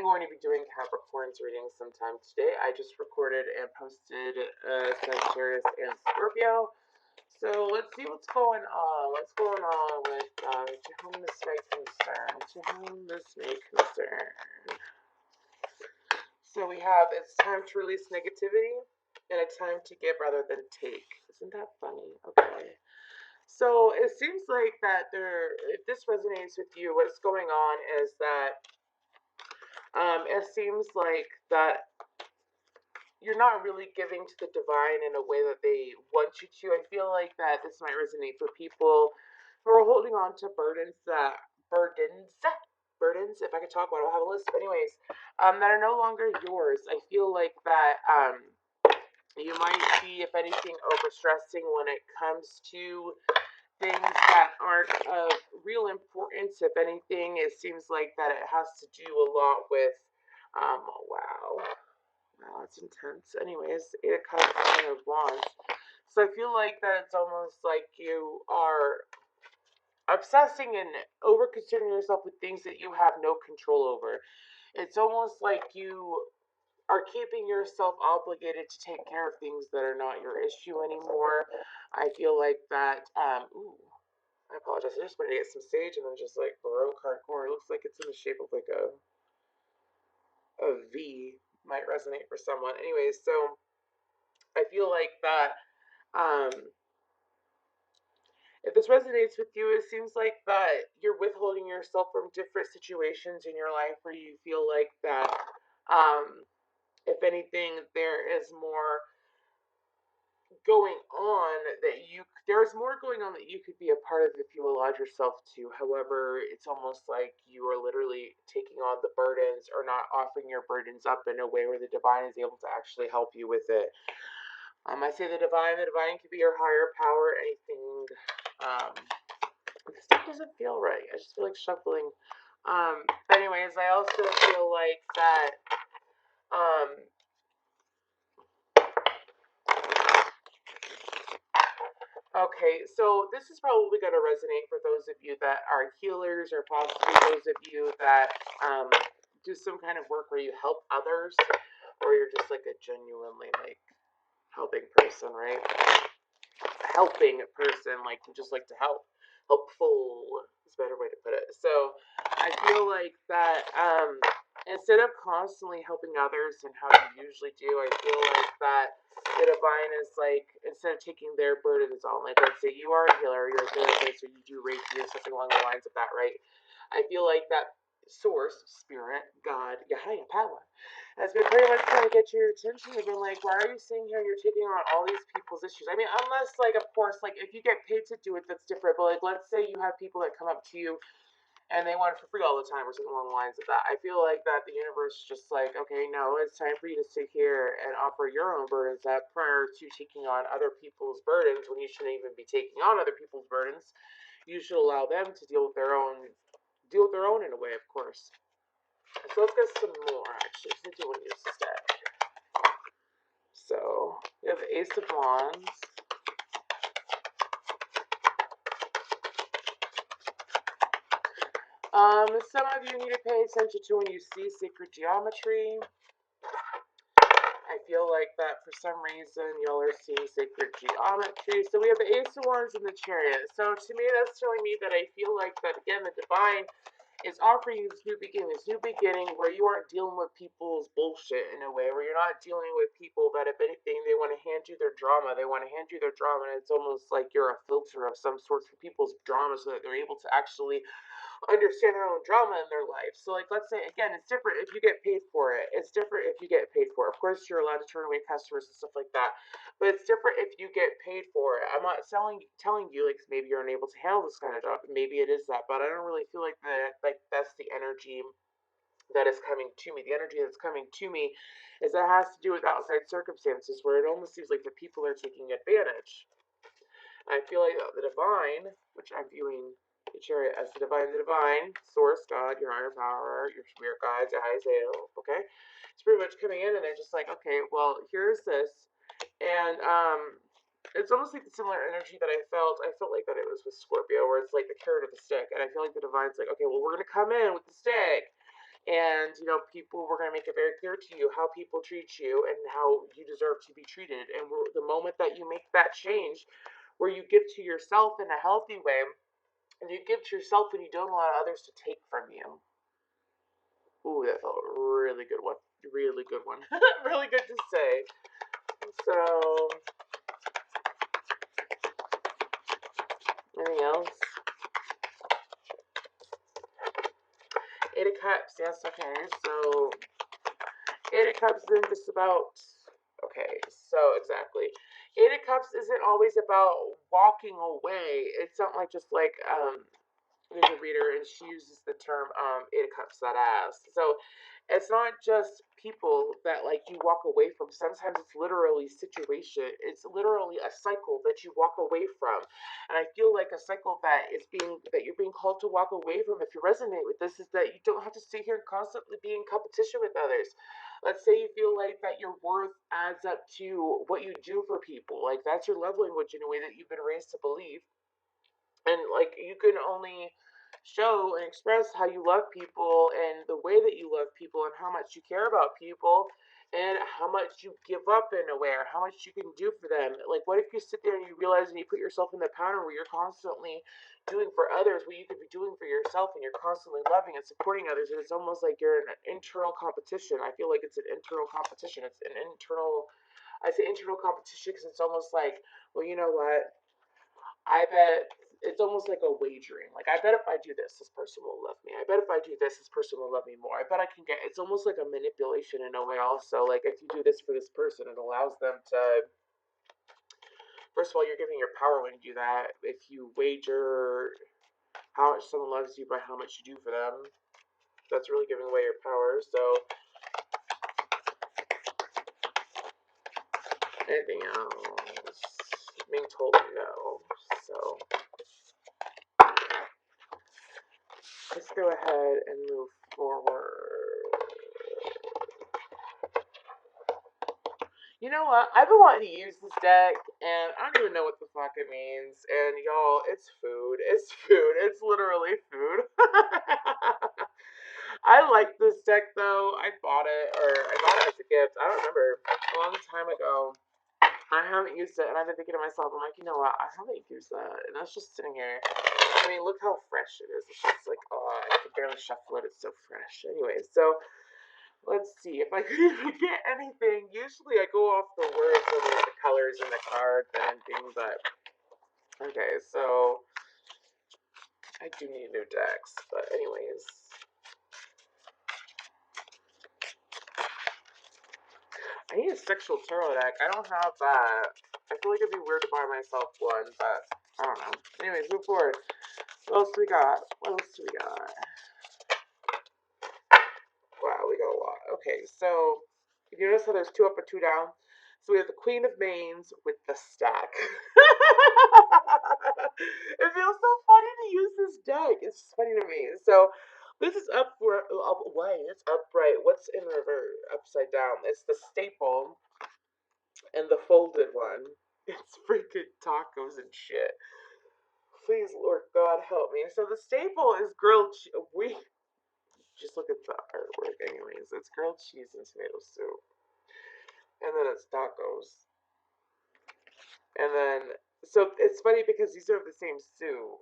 I'm going to be doing Capricorn's reading sometime today. I just recorded and posted Sagittarius and Scorpio. So let's see what's going on. What's going on with to whom this may concern? To whom this may concern. So we have it's time to release negativity and a time to give rather than take. Isn't that funny? Okay. So it seems like that if this resonates with you, what's going on is that it seems like that you're not really giving to the divine in a way that they want you to. I feel like that this might resonate for people who are holding on to burdens. If I could talk about it, I'll have a list. But anyways, that are no longer yours. I feel like that you might be, if anything, overstressing when it comes to things that aren't of real importance. If anything, it seems like that it has to do a lot with, wow. Wow, that's intense. Anyways, 8 of Cups, 9 of Wands. So I feel like that it's almost like you are obsessing and over concerning yourself with things that you have no control over. It's almost like you are keeping yourself obligated to take care of things that are not your issue anymore. I feel like that, I apologize. I just wanted to get some sage and then just like broke hardcore. It looks like it's in the shape of like a V. Might resonate for someone. Anyways, so I feel like that if this resonates with you, it seems like that you're withholding yourself from different situations in your life where you feel like that, if anything, there is more going on there's more going on that you could be a part of if you allowed yourself to. However, it's almost like you are literally taking on the burdens or not offering your burdens up in a way where the divine is able to actually help you with it. I say the divine could be your higher power, anything. This stuff doesn't feel right. I just feel like shuffling. Anyways, I also feel like that, okay, so this is probably going to resonate for those of you that are healers or possibly those of you that, do some kind of work where you help others or you're just like a genuinely like helping person, right? Helping person, like you just like to help. Helpful is a better way to put it. So I feel like that instead of constantly helping others and how you usually do, I feel like that the divine is like, instead of taking their burdens on, like let's say you are a healer, you're a therapist, or you do Reiki or something along the lines of that, right? I feel like that source, spirit, God, your higher power, has been pretty much trying to get your attention. They've been like, why are you sitting here and you're taking on all these people's issues? I mean, unless, like, of course, like, if you get paid to do it, that's different. But, like, let's say you have people that come up to you and they want it for free all the time or something along the lines of that. I feel like that the universe is just like, okay, no, it's time for you to sit here and offer your own burdens up prior to taking on other people's burdens when you shouldn't even be taking on other people's burdens. You should allow them to deal with their own in a way, of course. So let's get some more, actually. Since you want to use this deck. So, we have the Ace of Wands. Some of you need to pay attention to when you see sacred geometry. I feel like that for some reason y'all are seeing sacred geometry. So we have the Ace of Wands and the Chariot. So to me, that's telling me that I feel like that, again, the divine is offering you this new beginning where you aren't dealing with people's bullshit in a way, where you're not dealing with people that, if anything, they want to hand you their drama. They want to hand you their drama, and it's almost like you're a filter of some sort for people's drama so that they're able to actually understand their own drama in their life. So, like, let's say, again, it's different if you get paid for it. It's different if you get paid for it. Of course, you're allowed to turn away customers and stuff like that, but it's different if you get paid for it. I'm not telling you, like, maybe you're unable to handle this kind of job. Maybe it is that, but I don't really feel like that, like, that's the energy that is coming to me. The energy that's coming to me is that has to do with outside circumstances where it almost seems like the people are taking advantage. I feel like the divine, which I'm viewing the Chariot as the divine, source, God, your higher power, your spirit guides, your highest self, okay? It's pretty much coming in and they're just like, okay, well, here's this. And it's almost like the similar energy that I felt like that it was with Scorpio, where it's like the carrot or the stick. And I feel like the divine's like, okay, well, we're going to come in with the stick. And, you know, people were going to make it very clear to you how people treat you and how you deserve to be treated. And the moment that you make that change, where you give to yourself in a healthy way, and you give to yourself and you don't allow others to take from you. Ooh, that felt really good one. Really good one. Really good to say. So, anything else? Eight of Cups. Yes, okay. So, Eight of Cups isn't just about. Okay, so exactly. Eight of Cups isn't always about walking away. It's not like just like there's a reader and she uses the term Eight of Cups that ass. So it's not just people that like you walk away from. Sometimes it's literally situation. It's literally a cycle that you walk away from. And I feel like a cycle that you're being called to walk away from, if you resonate with this, is that you don't have to sit here and constantly be in competition with others. Let's say you feel like that your worth adds up to what you do for people. Like that's your love language in a way that you've been raised to believe. And like you can only show and express how you love people and the way that you love people and how much you care about people and how much you give up in a way or how much you can do for them. Like what if you sit there and you realize and you put yourself in the pattern where you're constantly doing for others what you could be doing for yourself, and you're constantly loving and supporting others, and it's almost like you're in an internal competition. I feel like it's an internal competition. It's an internal, I say internal competition because it's almost like, well, you know what, I bet it's almost like a wagering. Like, I bet if I do this person will love me. I bet if I do this person will love me more. I bet I can get. It's almost like a manipulation in a way. Also, like if you do this for this person, it allows them to. First of all, you're giving your power when you do that. If you wager how much someone loves you by how much you do for them, that's really giving away your power. So, anything else? Being told no. So. Let's go ahead and move forward. You know what? I've been wanting to use this deck, and I don't even know what the fuck it means. And y'all, it's food. It's food. It's literally food. I like this deck though. I bought it as a gift. I don't remember, a long time ago. I haven't used it, and I've been thinking to myself, I'm like, you know what? I haven't used that, and that's just sitting here. I mean, look how fresh it is. It's just like, oh, I can barely shuffle it. It's so fresh. Anyway, so let's see if I could even get anything. Usually, I go off the words and like the colors and the cards and things. But okay, so I do need new decks. But anyways. I need a sexual tarot deck. I don't have that. I feel like it'd be weird to buy myself one, but I don't know. Anyways, move forward. What else do we got? What else do we got? Wow, we got a lot. Okay, so if you notice how there's two up and two down, so we have the Queen of Mains with the stack. It feels so funny to use this deck. It's just funny to me. So this is it's upright. What's in reverse? Upside down. It's the staple and the folded one. It's freaking tacos and shit. Please, Lord God, help me. So the staple is we just look at the artwork, anyways. It's grilled cheese and tomato soup, and then it's tacos, and then so it's funny because these are the same soup.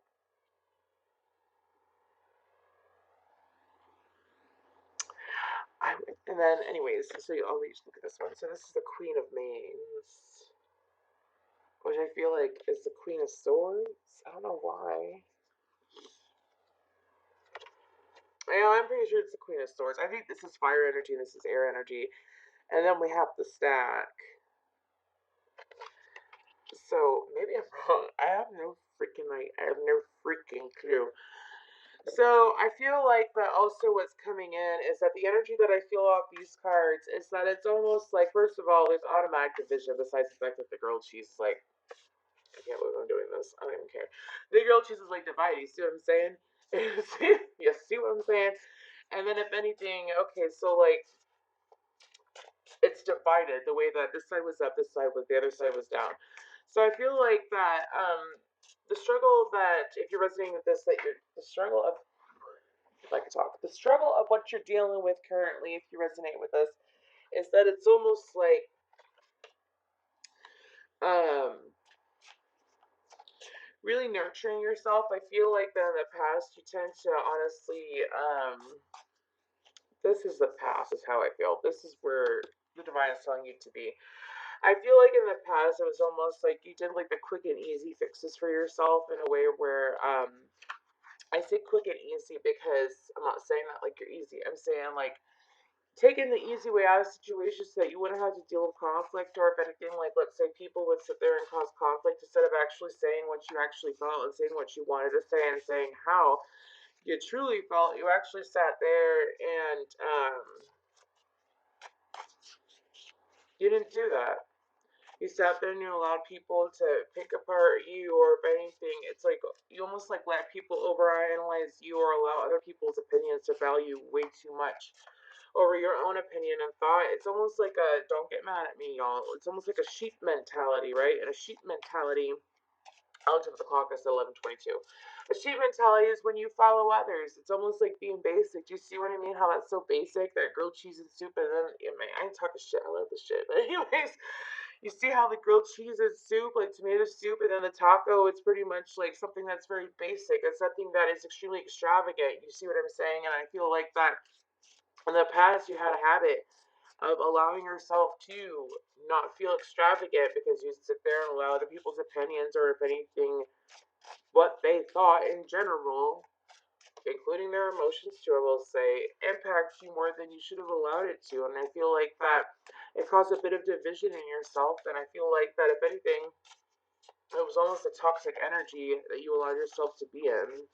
And then, anyways, so I'll just look at this one. So this is the Queen of Mains, which I feel like is the Queen of Swords. I don't know why. I'm pretty sure it's the Queen of Swords. I think this is fire energy and this is air energy. And then we have the stack. So maybe I'm wrong. I have no freaking clue. So I feel like that also what's coming in is that the energy that I feel off these cards is that it's almost like, first of all, there's automatic division besides the fact that the grilled cheese is like, I can't believe I'm doing this. I don't even care. The grilled cheese is like divided. You see what I'm saying? You see what I'm saying? And then if anything, okay, so like it's divided the way that this side was up, this side was the other side was down. So I feel like that the struggle that if you're resonating with this, that you're the struggle of if I could talk. The struggle of what you're dealing with currently, if you resonate with this, is that it's almost like um really nurturing yourself. I feel like that in the past you tend to honestly this is the past is how I feel. This is where the divine is telling you to be. I feel like in the past it was almost like you did like the quick and easy fixes for yourself in a way where I say quick and easy because I'm not saying that like you're easy. I'm saying like taking the easy way out of situations so that you wouldn't have to deal with conflict, or if anything, like let's say people would sit there and cause conflict instead of actually saying what you actually felt and saying what you wanted to say and saying how you truly felt. You actually sat there and you didn't do that. You sat there and you allowed people to pick apart you, or if anything, it's like you almost like let people overanalyze you or allow other people's opinions to value way too much over your own opinion and thought. It's almost like a don't get mad at me, y'all. It's almost like a sheep mentality, right? And a sheep mentality. I looked up the clock. I said 11:22. A sheep mentality is when you follow others. It's almost like being basic. Do you see what I mean? How that's so basic? That grilled cheese and soup, and then I ain't talking shit. I love this shit. But anyways, you see how the grilled cheese and soup, like tomato soup, and then the taco, it's pretty much like something that's very basic. It's something that is extremely extravagant. You see what I'm saying? And I feel like that in the past you had a habit of allowing yourself to not feel extravagant because you sit there and allow other people's opinions, or if anything, what they thought in general, including their emotions too, I will say, impact you more than you should have allowed it to. And I feel like that it caused a bit of division in yourself. And I feel like that, if anything, it was almost a toxic energy that you allowed yourself to be in.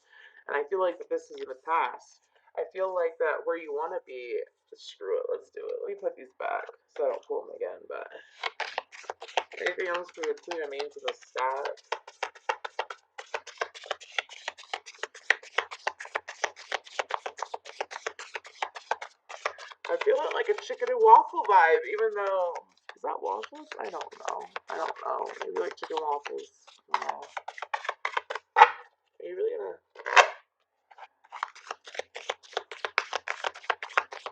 And I feel like that this is in the past. I feel like that where you want to be, screw it, let's do it. Let me put these back so I don't pull them again. But anything else we would clue me into the stats? I feel it like a chicken and waffle vibe, even though, is that waffles? I don't know. I don't know. Maybe like chicken waffles. No. Are you really gonna?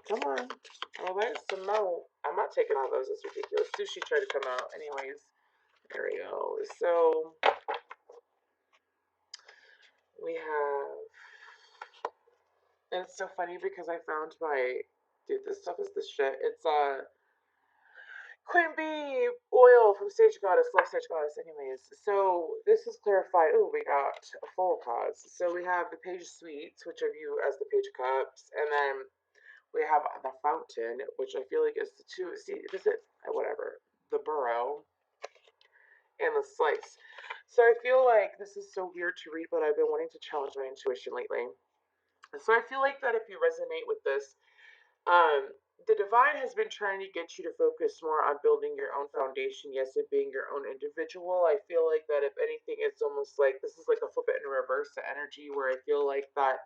Come on. Oh, there's some no. I'm not taking all those. It's ridiculous. Sushi tried to come out. Anyways, there we go. So we have, and it's so funny because I found my, dude, this stuff is the shit. It's Queen Bee oil from Sage Goddess. Love Sage Goddess. Anyways, so this is clarified. Oh, we got a full cards. So we have the Page of Sweets, which I view as the Page of Cups, and then we have the Fountain, which I feel like is the two. See, is it whatever? The Burrow and the Slice. So I feel like this is so weird to read, but I've been wanting to challenge my intuition lately. So I feel like that if you resonate with this, the divine has been trying to get you to focus more on building your own foundation, yes, and being your own individual. I feel like that if anything, it's almost like this is like a flip it in reverse energy, where I feel like that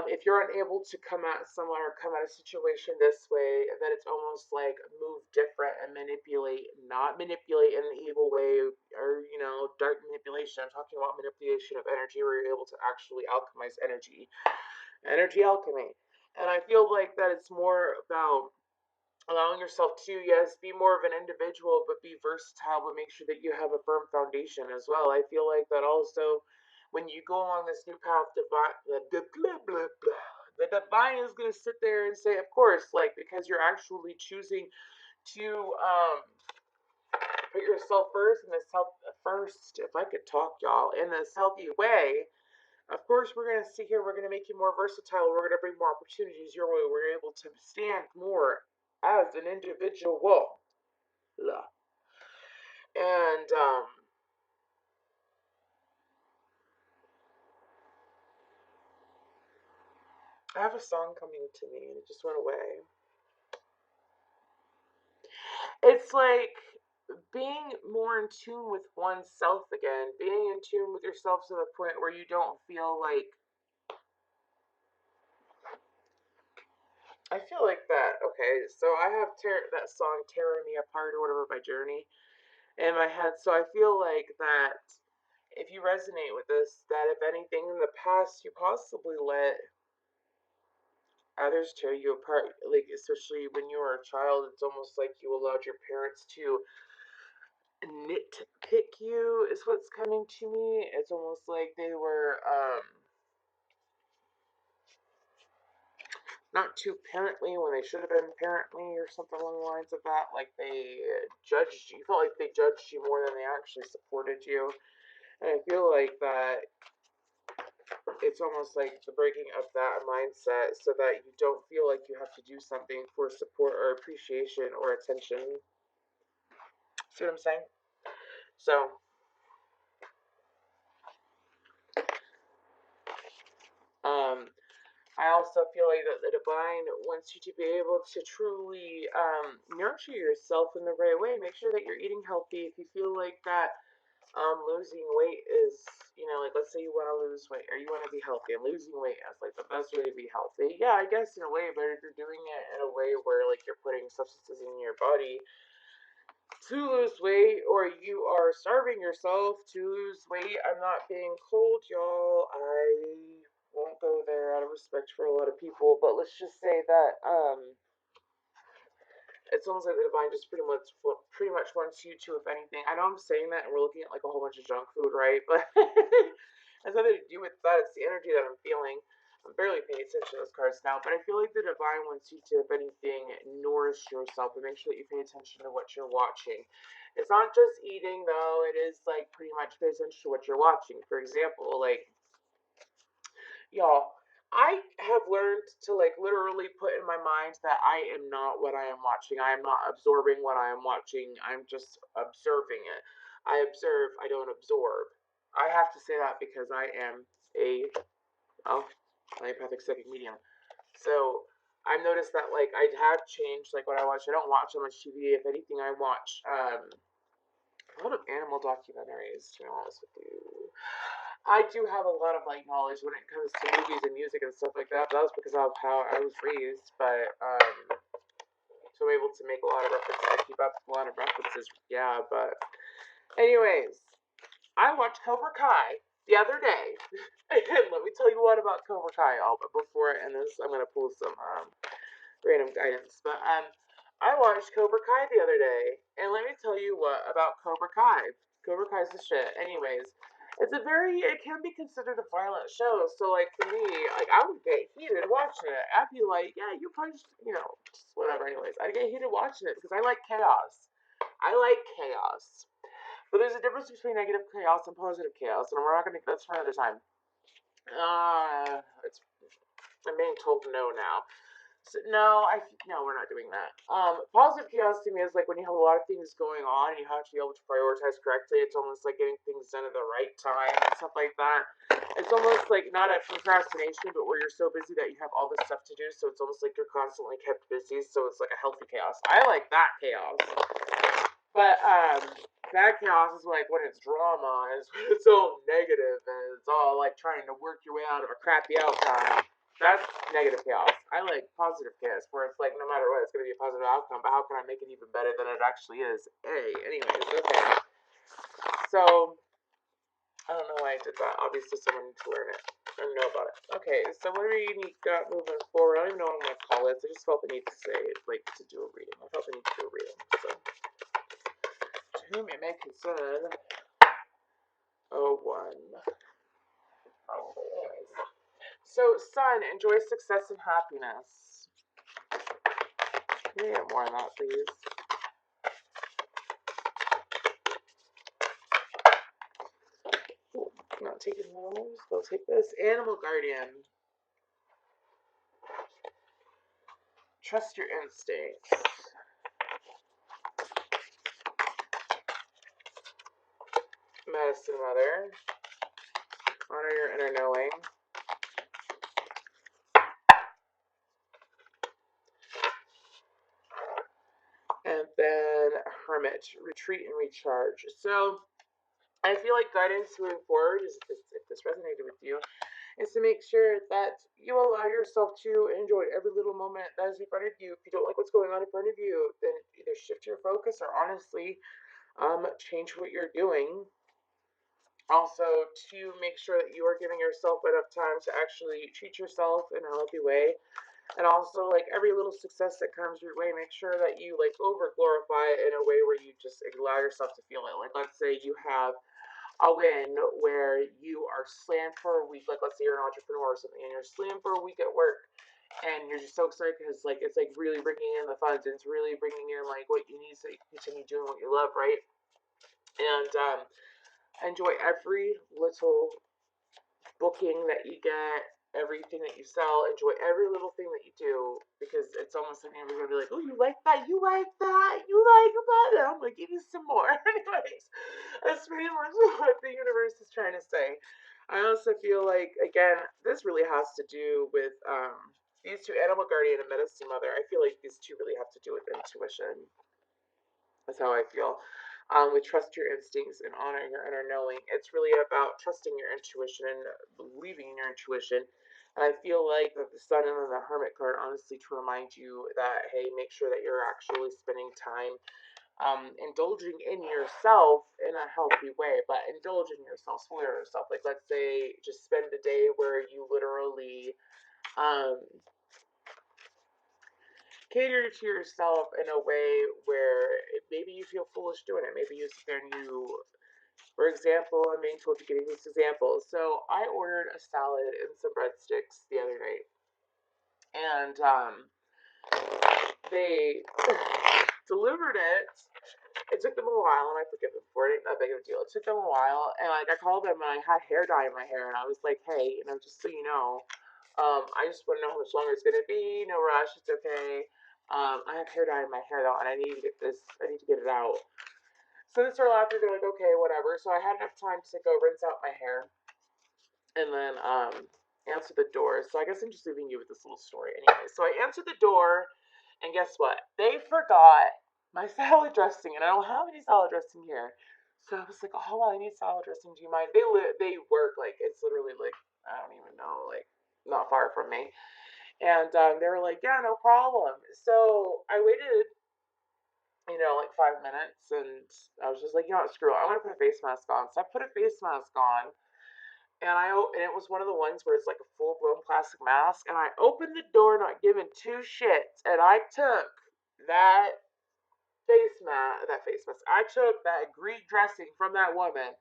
if you're unable to come at someone or come at a situation this way, that it's almost like move different and manipulate, not manipulate in an evil way, or dark manipulation. I'm talking about manipulation of energy, where you're able to actually alchemize energy alchemy. And I feel like that it's more about allowing yourself to, yes, be more of an individual, but be versatile, but make sure that you have a firm foundation as well. I feel like that also when you go along this new path, the divine is going to sit there and say, of course, like, because you're actually choosing to put yourself first in this first, if I could talk, y'all, in this healthy way. Of course, we're going to sit here, we're going to make you more versatile, we're going to bring more opportunities your way, we're able to stand more as an individual. And I have a song coming to me and it just went away. It's like being more in tune with oneself again, being in tune with yourself to the point where you don't feel like, I feel like that. Okay, so I have that song "Tearing Me Apart" or whatever by Journey in my head. So I feel like that if you resonate with this, that if anything in the past you possibly let others tear you apart. Like, especially when you were a child, it's almost like you allowed your parents to nitpick you, is what's coming to me. It's almost like they were, not too parently when they should have been parently or something along the lines of that. Like they judged you. You felt like they judged you more than they actually supported you. And I feel like that it's almost like the breaking of that mindset so that you don't feel like you have to do something for support or appreciation or attention. See what I'm saying? So, um, I also feel like that the divine wants you to be able to truly nurture yourself in the right way. Make sure that you're eating healthy. If you feel like that losing weight is, like let's say you want to lose weight or you want to be healthy, and losing weight is like the best way to be healthy. Yeah, I guess in a way, but if you're doing it in a way where like you're putting substances in your body to lose weight, or you are starving yourself to lose weight, I'm not being cold, y'all. I won't go there out of respect for a lot of people, but let's just say that it's almost like the divine just pretty much wants you to, if anything. I know I'm saying that and we're looking at like a whole bunch of junk food, right? But it has nothing to do with that. It's the energy that I'm feeling. I'm barely paying attention to those cards now, but I feel like the divine wants you to, if anything, nourish yourself and make sure that you pay attention to what you're watching. It's not just eating, though. It is like pretty much pay attention to what you're watching. For example, like y'all, I have learned to like literally put in my mind that I am not what I am watching. I am not absorbing what I am watching. I'm just observing it. I observe, I don't absorb. I have to say that because I am a telepathic psychic medium. So I've noticed that like I have changed like what I watch. I don't watch so much TV. If anything, I watch a lot of animal documentaries, to be honest with you. I do have a lot of like knowledge when it comes to movies and music and stuff like that. But that was because of how I was raised. But so I'm able to make a lot of references. I keep up with a lot of references. Yeah, but anyways, I watched Cobra Kai the other day. And let me tell you what about Cobra Kai. But before I end this, I'm gonna pull some random guidance. But I watched Cobra Kai the other day, and let me tell you what about Cobra Kai. Cobra Kai's the shit. Anyways, it can be considered a violent show. So like for me, like I would get heated watching it. I'd be like, yeah, you punched, just whatever. Anyways, I'd get heated watching it because I like chaos. I like chaos. But there's a difference between negative chaos and positive chaos, and we're not gonna. That's for another time. It's I'm being told no now. So, no, we're not doing that. Positive chaos to me is like when you have a lot of things going on and you have to be able to prioritize correctly. It's almost like getting things done at the right time and stuff like that. It's almost like not a procrastination, but where you're so busy that you have all this stuff to do. So it's almost like you're constantly kept busy. So it's like a healthy chaos. I like that chaos. But bad chaos is like when it's drama, and it's all negative and it's all like trying to work your way out of a crappy outcome. That's negative chaos. I like positive chaos, where it's like no matter what, it's going to be a positive outcome, but how can I make it even better than it actually is? Anyways, okay. So, I don't know why I did that. Obviously, someone needs to learn it and know about it. Okay, so what do you got moving forward? I don't even know what I'm going to call this. I just felt the need to say it, like, to do a reading. I felt the need to do a reading, so. To whom it may concern, oh, one. Okay, anyways. So, son, enjoy success and happiness. Can we get more on that, please? Ooh, I'm not taking those. I'll take this. Animal guardian. Trust your instincts. Medicine mother. Honor your inner knowing. And then hermit. Retreat and recharge. So I feel like guidance moving forward is, if this resonated with you, is to make sure that you allow yourself to enjoy every little moment that is in front of you. If you don't like what's going on in front of you, then either shift your focus or honestly change what you're doing. Also, to make sure that you are giving yourself enough time to actually treat yourself in a healthy way. And also, like, every little success that comes your way, make sure that you, like, over glorify it in a way where you just allow yourself to feel it. Like, let's say you have a win where you are slammed for a week. Like, let's say you're an entrepreneur or something, and you're slammed for a week at work, and you're just so excited because, like, it's like really bringing in the funds, and it's really bringing in like what you need so you can continue doing what you love, right? And enjoy every little booking that you get, everything that you sell, enjoy every little thing that you do, because it's almost like everyone's gonna be like, oh, you like that, you like that, you like that, and I'm like, give me some more. Anyways, that's pretty much what the universe is trying to say. I also feel like, again, this really has to do with these two, animal guardian and medicine mother. I feel like these two really have to do with intuition. That's how I feel. With trust your instincts and honor your inner knowing. It's really about trusting your intuition and believing in your intuition. And I feel like that the sun and then the hermit card, honestly, to remind you that, hey, make sure that you're actually spending time indulging in yourself in a healthy way, but indulge in yourself, spoil yourself. Like, let's say, just spend a day where you literally um, cater to yourself in a way where maybe you feel foolish doing it. Maybe you sit there and you, for example, I'm being told to give this example. So I ordered a salad and some breadsticks the other night, and they delivered it. It took them a while, and I forgive them for it. Not big of a deal. It took them a while, and like I called them, and I had hair dye in my hair, and I was like, "Hey, just so you know, I just want to know how much longer it's gonna be. No rush. It's okay. I have hair dye in my hair though, and I need to get this. I need to get it out." So they started laughing. They're like, "Okay, whatever." So I had enough time to go rinse out my hair, and then answer the door. So I guess I'm just leaving you with this little story anyway. So I answered the door, and guess what? They forgot my salad dressing, and I don't have any salad dressing here. So I was like, oh, well, I need salad dressing. Do you mind? They work like it's literally like I don't even know, like not far from me. And they were like, yeah, no problem. So I waited, like 5 minutes, and I was just like, screw it. I'm gonna put a face mask on. So I put a face mask on, and it was one of the ones where it's like a full blown plastic mask. And I opened the door, not giving two shits, and I took that face mask. I took that Greek dressing from that woman,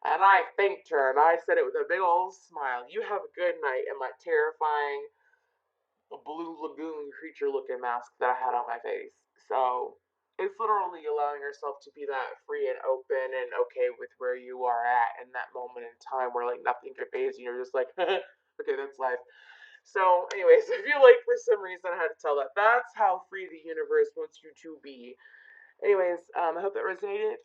and I thanked her, and I said it with a big old smile. You have a good night. And my terrifying blue lagoon creature looking mask that I had on my face. So it's literally allowing yourself to be that free and open and okay with where you are at in that moment in time where like nothing could phase you. You're just like, okay, that's life. So, anyways, I feel like for some reason I had to tell that. That's how free the universe wants you to be. Anyways, I hope that resonated.